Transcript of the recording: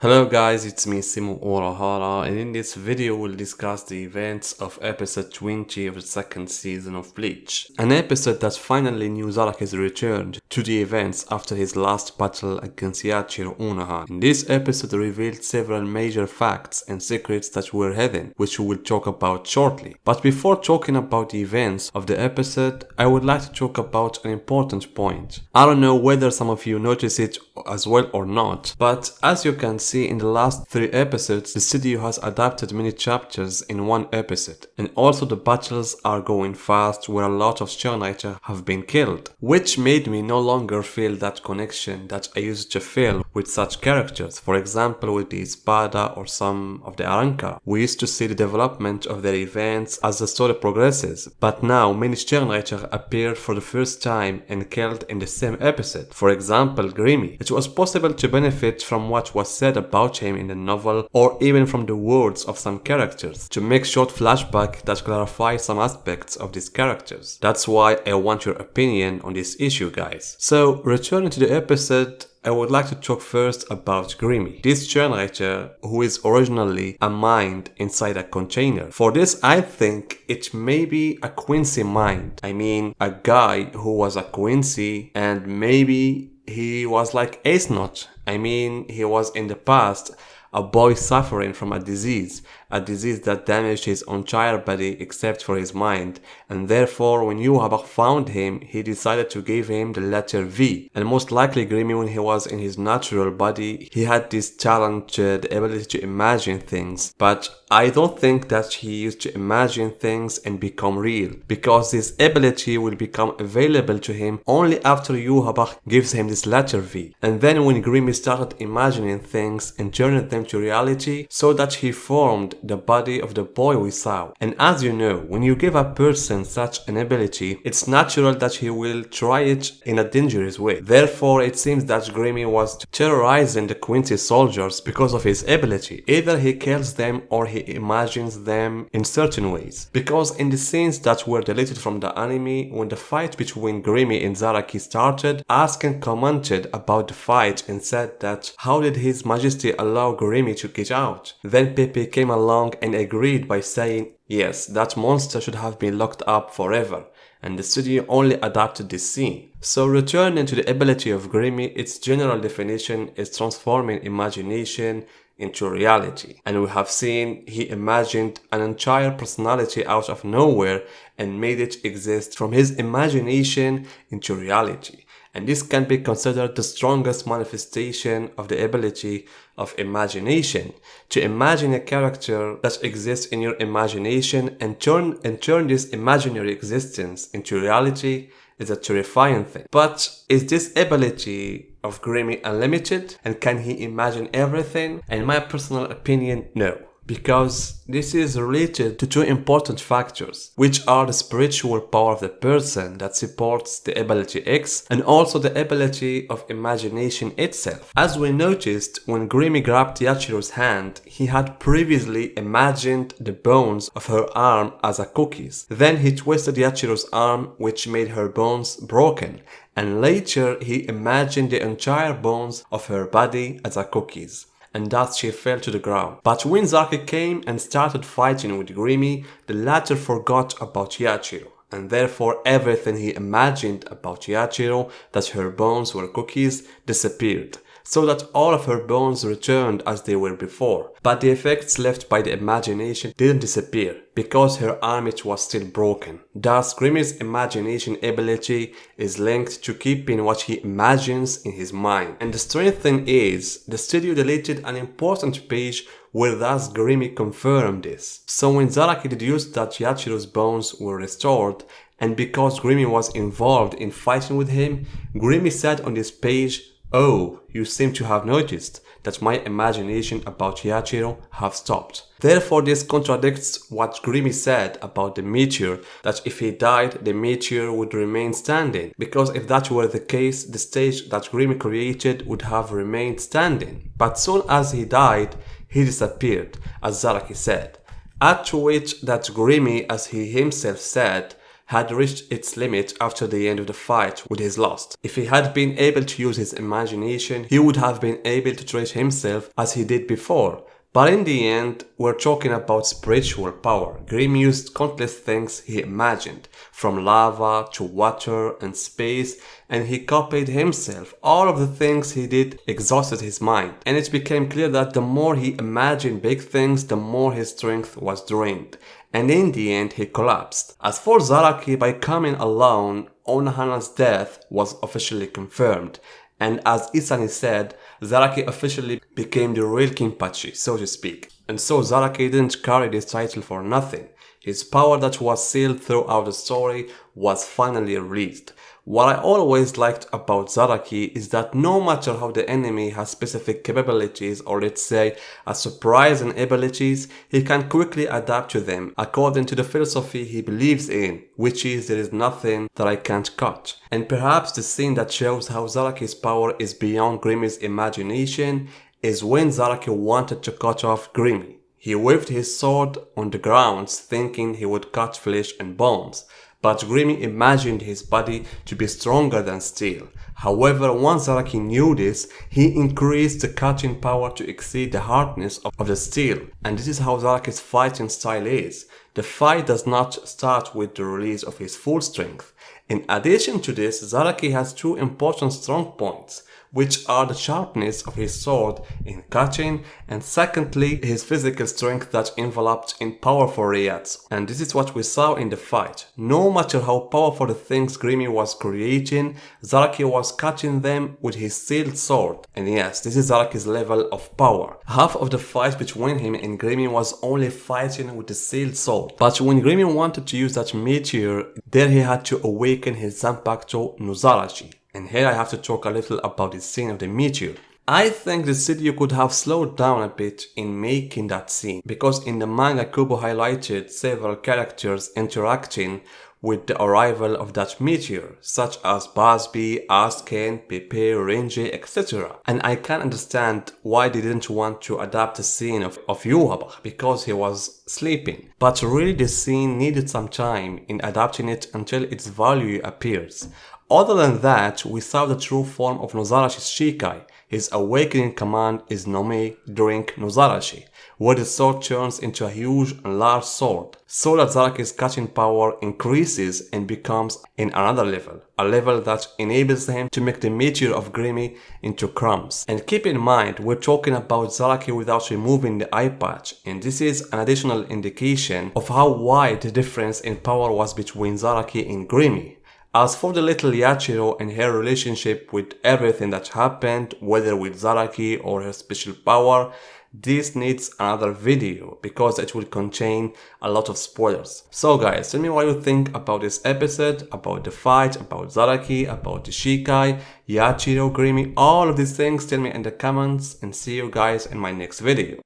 Hello guys, it's me Simo Orahara, and in this video we'll discuss the events of episode 20 of the second season of Bleach. An episode that finally knew Zaraki's return to the events after his last battle against Yachiro Unoha. In this episode revealed several major facts and secrets that were hidden, which we will talk about shortly. But before talking about the events of the episode, I would like to talk about an important point. I don't know whether some of you notice it as well or not, but as you can see in the last 3 episodes, the studio has adapted many chapters in one episode, and also the battles are going fast where a lot of Shonen have been killed, which made me no longer feel that connection that I used to feel with such characters. For example, with the Espada or some of the Aranka, we used to see the development of their events as the story progresses, but now many Shonen appeared for the first time and killed in the same episode. For example, Gremmy. It was possible to benefit from what was said about him in the novel, or even from the words of some characters, to make short flashback that clarify some aspects of these characters. That's why I want your opinion on this issue, guys. So, returning to the episode, I would like to talk first about Gremmy, this generator who is originally a mind inside a container. For this, I think it may be a Quincy mind. I mean, a guy who was a Quincy, and maybe he was like Ace Notch. I mean, he was in the past a boy suffering from a disease that damaged his entire body except for his mind, and therefore when Yuhabak found him, he decided to give him the letter V. And most likely Gremmy, when he was in his natural body, he had this talent, the ability to imagine things, but I don't think that he used to imagine things and become real, because this ability will become available to him only after Yuhabak gives him this letter V. And then when Gremmy started imagining things and turning them to reality, so that he formed the body of the boy we saw. And as you know, when you give a person such an ability, it's natural that he will try it in a dangerous way. Therefore, it seems that Gremmy was terrorizing the Quincy soldiers because of his ability. Either he kills them or he imagines them in certain ways. Because in the scenes that were deleted from the anime, when the fight between Gremmy and Zaraki started, Asken commented about the fight and said that how did His Majesty allow Gremmy to get out? Then Pepe came along and agreed by saying, yes, that monster should have been locked up forever, and the studio only adapted this scene. So returning to the ability of Gremmy, its general definition is transforming imagination into reality. And we have seen he imagined an entire personality out of nowhere and made it exist from his imagination into reality. And this can be considered the strongest manifestation of the ability of imagination. To imagine a character that exists in your imagination and turn this imaginary existence into reality is a terrifying thing. But is this ability of Gremmy unlimited? And can he imagine everything? In my personal opinion, no. Because this is related to 2 important factors, which are the spiritual power of the person that supports the ability X, and also the ability of imagination itself. As we noticed, when Gremmy grabbed Yachiro's hand, he had previously imagined the bones of her arm as a cookies. Then he twisted Yachiro's arm, which made her bones broken, and later he imagined the entire bones of her body as a cookies, and thus she fell to the ground. But when Zaraki came and started fighting with Gremmy, the latter forgot about Yachiro, and therefore everything he imagined about Yachiro, that her bones were cookies, disappeared, so that all of her bones returned as they were before. But the effects left by the imagination didn't disappear, because her arm was still broken. Thus, Gremmy's imagination ability is linked to keeping what he imagines in his mind. And the strange thing is, the studio deleted an important page where thus Gremmy confirmed this. So when Zaraki deduced that Yachiro's bones were restored, and because Gremmy was involved in fighting with him, Gremmy said on this page, "Oh, you seem to have noticed that my imagination about Yachiro have stopped." Therefore, this contradicts what Gremmy said about the meteor, that if he died, the meteor would remain standing. Because if that were the case, the stage that Gremmy created would have remained standing. But soon as he died, he disappeared, as Zaraki said. Add to which that Gremmy, as he himself said, had reached its limit after the end of the fight with his lost. If he had been able to use his imagination, he would have been able to treat himself as he did before. But in the end, we're talking about spiritual power. Gremmy used countless things he imagined, from lava to water and space, and he copied himself. All of the things he did exhausted his mind, and it became clear that the more he imagined big things, the more his strength was drained. And in the end, he collapsed. As for Zaraki, by coming alone, Onohana's death was officially confirmed. And as Isani said, Zaraki officially became the real Kinpachi, so to speak. And so Zaraki didn't carry this title for nothing. His power that was sealed throughout the story was finally released. What I always liked about Zaraki is that no matter how the enemy has specific capabilities or let's say a surprising abilities, he can quickly adapt to them according to the philosophy he believes in, which is there is nothing that I can't cut. And perhaps the scene that shows how Zaraki's power is beyond Gremmy's imagination is when Zaraki wanted to cut off Gremmy. He waved his sword on the ground thinking he would cut flesh and bones. But Gremmy imagined his body to be stronger than steel. However, once Zaraki knew this, he increased the cutting power to exceed the hardness of the steel. And this is how Zaraki's fighting style is. The fight does not start with the release of his full strength. In addition to this, Zaraki has two important strong points, which are the sharpness of his sword in cutting and secondly his physical strength that enveloped in powerful riyats. And this is what we saw in the fight. No matter how powerful the things Gremmy was creating, Zaraki was cutting them with his sealed sword. And yes, this is Zaraki's level of power. Half of the fight between him and Gremmy was only fighting with the sealed sword. But when Gremmy wanted to use that meteor, there he had to awaken his Zanpakuto no Zarashi. And here I have to talk a little about the scene of the meteor. I think the studio could have slowed down a bit in making that scene, because in the manga Kubo highlighted several characters interacting with the arrival of that meteor, such as Busby, Asken, Pepe, Renji, etc. And I can understand why they didn't want to adapt the scene of Yuhaba, because he was sleeping. But really the scene needed some time in adapting it until its value appears. Other than that, we saw the true form of Nozarashi's Shikai. His awakening command is Nome Drink Nozarashi, where the sword turns into a huge and large sword, so that Zaraki's cutting power increases and becomes in another level, a level that enables him to make the meteor of Gremmy into crumbs. And keep in mind, we're talking about Zaraki without removing the eye patch, and this is an additional indication of how wide the difference in power was between Zaraki and Gremmy. As for the little Yachiro and her relationship with everything that happened, whether with Zaraki or her special power, this needs another video because it will contain a lot of spoilers. So guys, tell me what you think about this episode, about the fight, about Zaraki, about the Shikai, Yachiro, Gremmy, all of these things. Tell me in the comments and see you guys in my next video.